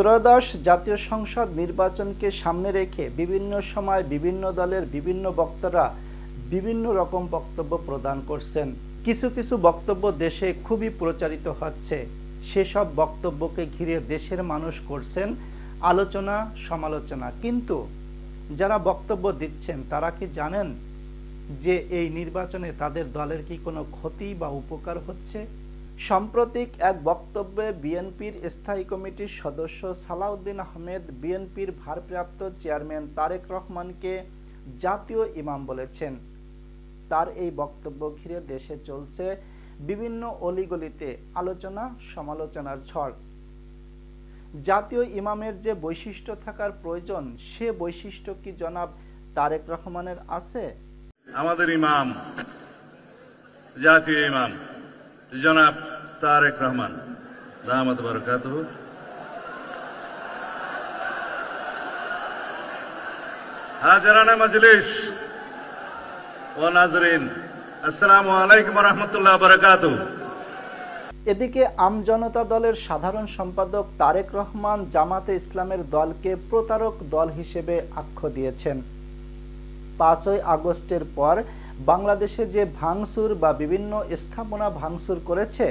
ত্রয়োদশ জাতীয় সংসদ নির্বাচনকে সামনে রেখে বিভিন্ন সময় বিভিন্ন দলের বিভিন্ন বক্তারা বিভিন্ন রকম বক্তব্য প্রদান করছেন। কিছু কিছু বক্তব্য দেশে খুবই প্রচারিত হচ্ছে। সেসব বক্তব্যকে ঘিরে দেশের মানুষ করছেন আলোচনা সমালোচনা। কিন্তু যারা বক্তব্য দিচ্ছেন তারা কি জানেন যে এই নির্বাচনে তাদের দলের কি কোনো ক্ষতি বা উপকার হচ্ছে? সাম্প্রতিক এক বক্তব্যে বিএনপির স্থায়ী কমিটির সদস্য সালাউদ্দিন আহমেদ বিএনপির ভারপ্রাপ্ত চেয়ারম্যান তারেক রহমানকে জাতীয় ইমাম বলেছেন। তার এই বক্তব্য ঘিরে দেশে চলছে বিভিন্ন অলিগলিতে আলোচনা সমালোচনার ঝড়। জাতীয় ইমামের যে বৈশিষ্ট্য থাকার প্রয়োজন, সে বৈশিষ্ট্য কি জনাব তারেক রহমানের আছে? আমাদের ইমাম, জাতীয় ইমাম জনাব তারেক রহমান দামাত বারাকাতুহু হাজারানা মজলিস ও নাজরিন, আসসালামু আলাইকুম ওয়া রাহমাতুল্লাহি ওয়া বারাকাতুহু। এদিকে আমজনতা দলের সাধারণ সম্পাদক তারেক রহমান জামাতে ইসলামের দলকে প্রতারক দল হিসেবে আখ্যা দিয়েছেন। 5ই আগস্টের পর বাংলাদেশে যে ভাঙচুর বা বিভিন্ন স্থাপনা ভাঙচুর করেছে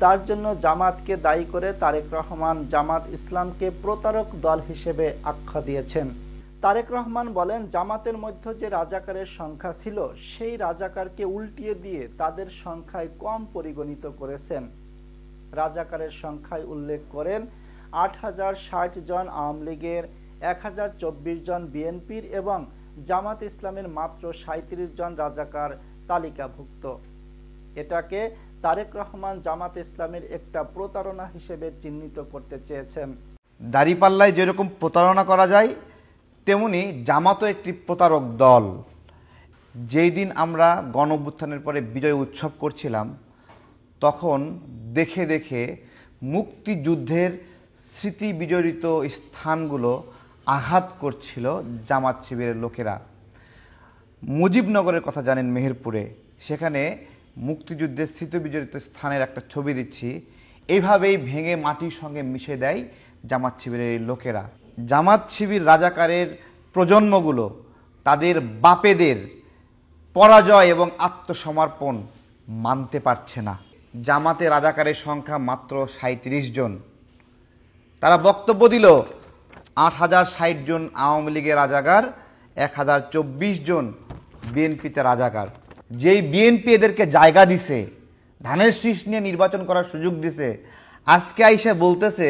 তার জন্য জামাতকে দায়ী করে তারেক রহমান জামাত ইসলামকে প্রতারক দল হিসেবে আখ্যা দিয়েছেন। তারেক রহমান বলেন, জামাতের মধ্যে যে রাজাকারের সংখ্যা ছিল সেই রাজাকারকে উল্টিয়ে দিয়ে তাদের সংখ্যায় কম পরিগণিত করেছেন। রাজাকারের সংখ্যায় উল্লেখ করেন 8060 জন আওয়ামী লীগের, 1024 জন বিএনপির এবং জামাত ইসলামের মাত্র 37 জন রাজাকার তালিকাভুক্ত। এটাকে তারেক রহমান জামাত ইসলামের একটা প্রতারণা হিসেবে চিহ্নিত করতে চেয়েছেন। দাঁড়িপাল্লায় যেরকম প্রতারণা করা যায় তেমনি জামাতও একটি প্রতারক দল। যেই দিন আমরা গণঅভ্যুত্থানের পরে বিজয় উৎসব করছিলাম তখন দেখে দেখে মুক্তিযুদ্ধের স্মৃতি বিজড়িত স্থানগুলো আঘাত করছিল জামাত শিবিরের লোকেরা। মুজিবনগরের কথা জানেন, মেহেরপুরে, সেখানে মুক্তিযুদ্ধের স্মৃতি বিজড়িত স্থানের একটা ছবি দিচ্ছি। এইভাবেই ভেঙে মাটির সঙ্গে মিশে দেয় জামাত শিবিরের লোকেরা। জামাত শিবির রাজাকারের প্রজন্মগুলো তাদের বাপেদের পরাজয় এবং আত্মসমর্পণ মানতে পারছে না। জামাতে রাজাকারের সংখ্যা মাত্র 37 জন। তারা বক্তব্য দিল 8060 জন আওয়ামী লীগের রাজাকার, 1024 জন বিএনপিতে রাজাকার। যেই বিএনপি এদেরকে জায়গা দিছে, ধানের শীষ নিয়ে নির্বাচন করার সুযোগ দিছে, আজকে আইসা বলতেছে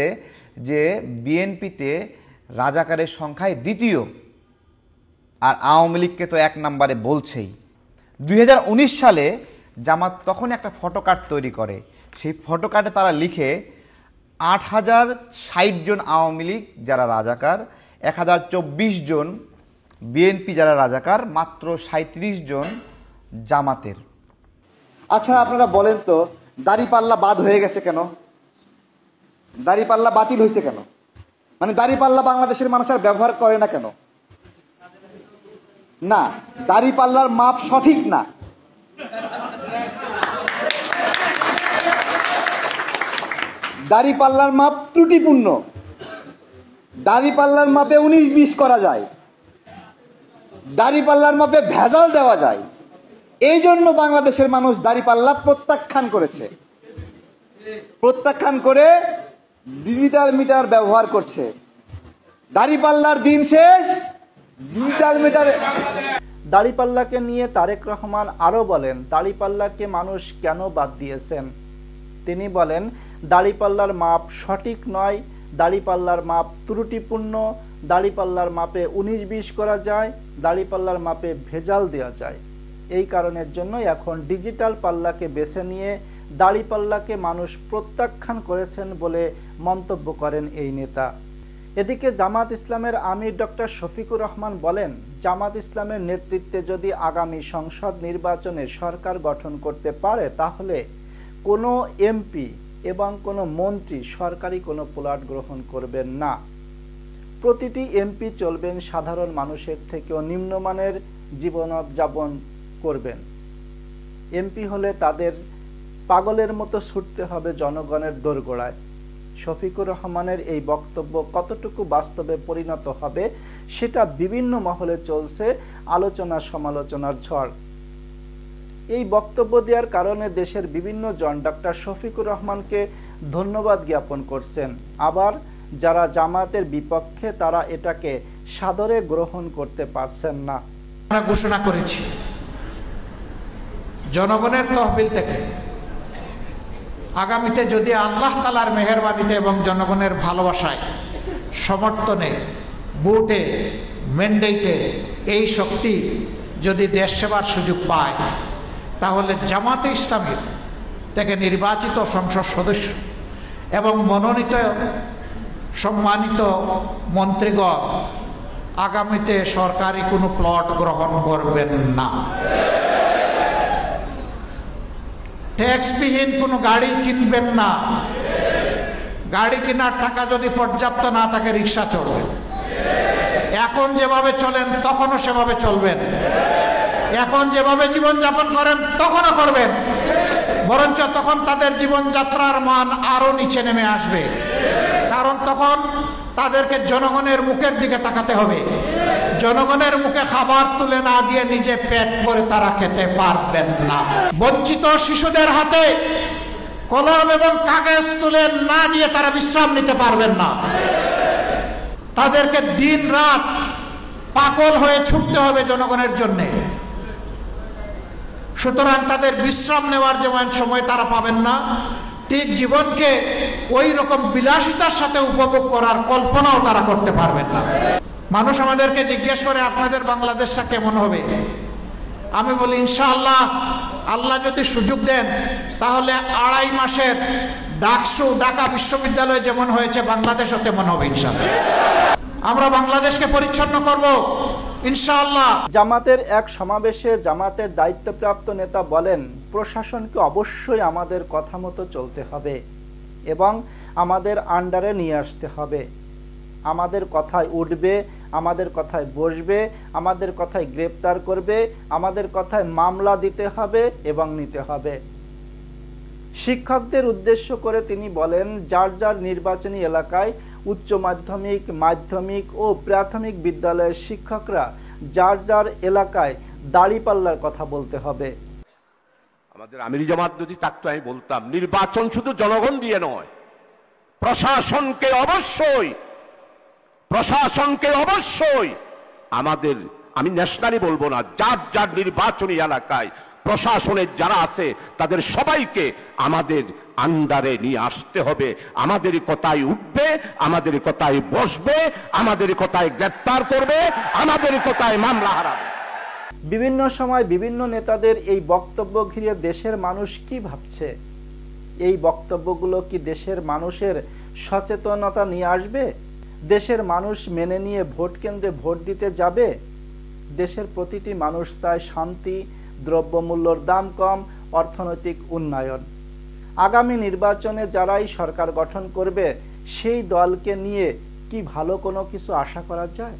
যে বিএনপিতে রাজাকারের সংখ্যায় দ্বিতীয়, আর আওয়ামী লীগকে তো 1 নম্বরে বলছেই। 2019 সালে জামাত তখন একটা ফটোকার্ড তৈরি করে। সেই ফটোকার্ডে তারা লিখে 8060 জন আওয়ামী লীগ যারা রাজাকার, 1024 জন বিএনপি যারা রাজাকার, মাত্র 37 জন জামাতের। আচ্ছা, আপনারা বলেন তো, দাড়িপাল্লা বাদ হয়ে গেছে কেন? দাড়িপাল্লা বাতিল হয়েছে কেন? মানে দাড়িপাল্লা বাংলাদেশের মানুষ আর ব্যবহার করে না কেন? না, দাড়িপাল্লার মাপ সঠিক না। দাড়িপাল্লার মাপ ত্রুটিপূর্ণ। দাড়িপাল্লার মাপে 19-20 করা যায়, দাড়িপাল্লার মাপে ভেজাল দেওয়া যায়। এই জন্য বাংলাদেশের মানুষ দাড়িপাল্লা প্রত্যাখ্যান করেছে, প্রত্যাখ্যান করে ডিজিটাল মিটার ব্যবহার করছে। দাড়িপাল্লার দিন শেষ, ডিজিটাল মিটার। দাড়িপাল্লাকে নিয়ে তারেক রহমান আরো বলেন, দাড়িপাল্লাকে মানুষ কেন বাদ দিয়েছেন। তিনি বলেন, দাড়িপাল্লার মাপ সঠিক নয়, দাড়িপাল্লার মাপ ত্রুটিপূর্ণ, দাড়িপাল্লার মাপে 19-20 করা যায়, দাড়িপাল্লার মাপে ভেজাল দেওয়া যায়। এই কারণের জন্য এখন ডিজিটাল পাল্লাকে বেছে নিয়ে দাড়িপাল্লাকে মানুষ প্রত্যাখ্যান করেছেন বলে মন্তব্য করেন এই নেতা। এদিকে জামাত ইসলামের আমির ডক্টর শফিকুর রহমান বলেন, জামাত ইসলামের নেতৃত্বে যদি আগামী সংসদ নির্বাচনে সরকার গঠন করতে পারে তাহলে কোনো এমপি এবং কোনো মন্ত্রী সরকারি কোনো প্লট গ্রহণ করবেন না। প্রতিটি এমপি চলবেন সাধারণ মানুষের থেকেও নিম্নমানের জীবনযাপন করবেন। এমপি হলে তাদের পাগলের মতো ছুটতে হবে জনগণের দোরগোড়ায়। শফিকুর রহমানের এই বক্তব্য কতটুকু বাস্তবে পরিণত হবে সেটা বিভিন্ন মহলে চলছে আলোচনা সমালোচনার ঝড়। এই বক্তব্য দেওয়ার কারণে দেশের বিভিন্ন জন ডক্টর শফিকুর রহমানকে ধন্যবাদ জ্ঞাপন করছেন, আবার যারা জামাতের বিপক্ষে তারা এটাকে সাদরে গ্রহণ করতে পারছেন না। আমরা ঘোষণা করেছি জনগণের তহবিল থেকে আগামীতে যদি আল্লাহ তাআলার মেহেরবানিতে এবং জনগণের ভালোবাসায় সমর্থনে ভোটে ম্যান্ডেটে এই শক্তি যদি দেশ সেবার সুযোগ পায় তাহলে জামাতে ইসলামীর থেকে নির্বাচিত সংসদ সদস্য এবং মনোনীত সম্মানিত মন্ত্রীগণ আগামীতে সরকারি কোনো প্লট গ্রহণ করবেন না। ট্যাক্সবিহীন কোনো গাড়ি কিনবেন না। গাড়ি কেনার টাকা যদি পর্যাপ্ত না থাকে রিক্সা চড়বেন। এখন যেভাবে চলেন তখনও সেভাবে চলবেন। এখন যেভাবে জীবনযাপন করেন তখনও করবেন, বরঞ্চ তখন তাদের জীবনযাত্রার মান আরো নিচে নেমে আসবে। কারণ তখন তাদেরকে জনগণের মুখের দিকে তাকাতে হবে। জনগণের মুখে খাবার তুলে না দিয়ে নিজে পেট ভরে তারা খেতে পারবেন না। বঞ্চিত শিশুদের হাতে কলম এবং কাগজ তুলে না দিয়ে তারা বিশ্রাম নিতে পারবেন না। তাদেরকে দিন রাত পাগল হয়ে ছুটতে হবে জনগণের জন্যে। সুতরাং তাদের বিশ্রাম নেওয়ার যেমন সময় তারা পাবেন না, ঠিক জীবনকে ওই রকম বিলাসিতার সাথে উপভোগ করার কল্পনাও তারা করতে পারবেন না। মানুষ আমাদেরকে জিজ্ঞেস করে আপনাদের বাংলাদেশটা কেমন হবে। আমি বলি ইনশাআল্লাহ আল্লাহ যদি সুযোগ দেন তাহলে 2.5 মাসের ঢাকা বিশ্ববিদ্যালয় যেমন হয়েছে বাংলাদেশও তেমন হবে ইনশাআল্লাহ। আমরা বাংলাদেশকে পরিচ্ছন্ন করব ইনশাআল্লাহ। জামাতের এক সমাবেশে জামাতের দায়িত্বপ্রাপ্ত নেতা বলেন, প্রশাসনকে অবশ্যই আমাদের কথা মতো চলতে হবে এবং আমাদের আন্ডারে নিয়ে আসতে হবে। আমাদের কথায় উঠবে, আমাদের কথায় বসবে, আমাদের কথায় গ্রেপ্তার করবে, আমাদের কথায় মামলা দিতে হবে এবং নিতে হবে। শিক্ষকদের উদ্দেশ্য করে তিনি বলেন, যার যার নির্বাচনী এলাকায় উচ্চ মাধ্যমিক, মাধ্যমিক ও প্রাথমিক বিদ্যালয়ের শিক্ষকরা যার যার এলাকায় দাড়িপাল্লার কথা বলতে হবে। আমাদের আমিরি জামাত যদি থাকতো আমি বলতাম নির্বাচন শুধু জনগণ দিয়ে নয়, প্রশাসনকে অবশ্যই আমাদের, আমি ন্যাশনালি বলবো না, যার যার নির্বাচনী এলাকায় প্রশাসনের যারা আছে তাদের সবাইকে আমাদের আন্ডারে নিয়ে আসতে হবে। আমাদের কথায় উঠবে, আমাদের কথায় বসবে, আমাদের কথায় গ্রেফতার করবে, আমাদের কথায় মামলা হারাবে। বিভিন্ন সময় বিভিন্ন নেতাদের এই বক্তব্য ঘিরে দেশের মানুষ কি ভাবছে? এই বক্তব্যগুলো কি দেশের মানুষের সচেতনতা নিয়ে আসবে? দেশের মানুষ মেনে নিয়ে ভোট কেন্দ্রে ভোট দিতে যাবে? দেশের প্রতিটি মানুষ চায় শান্তি, দ্রব্যমূল্যর দাম কম, অর্থনৈতিক উন্নয়ন। আগামী নির্বাচনে যারাই সরকার গঠন করবে সেই দলকে নিয়ে কি ভালো কোনো কিছু আশা করা যায়?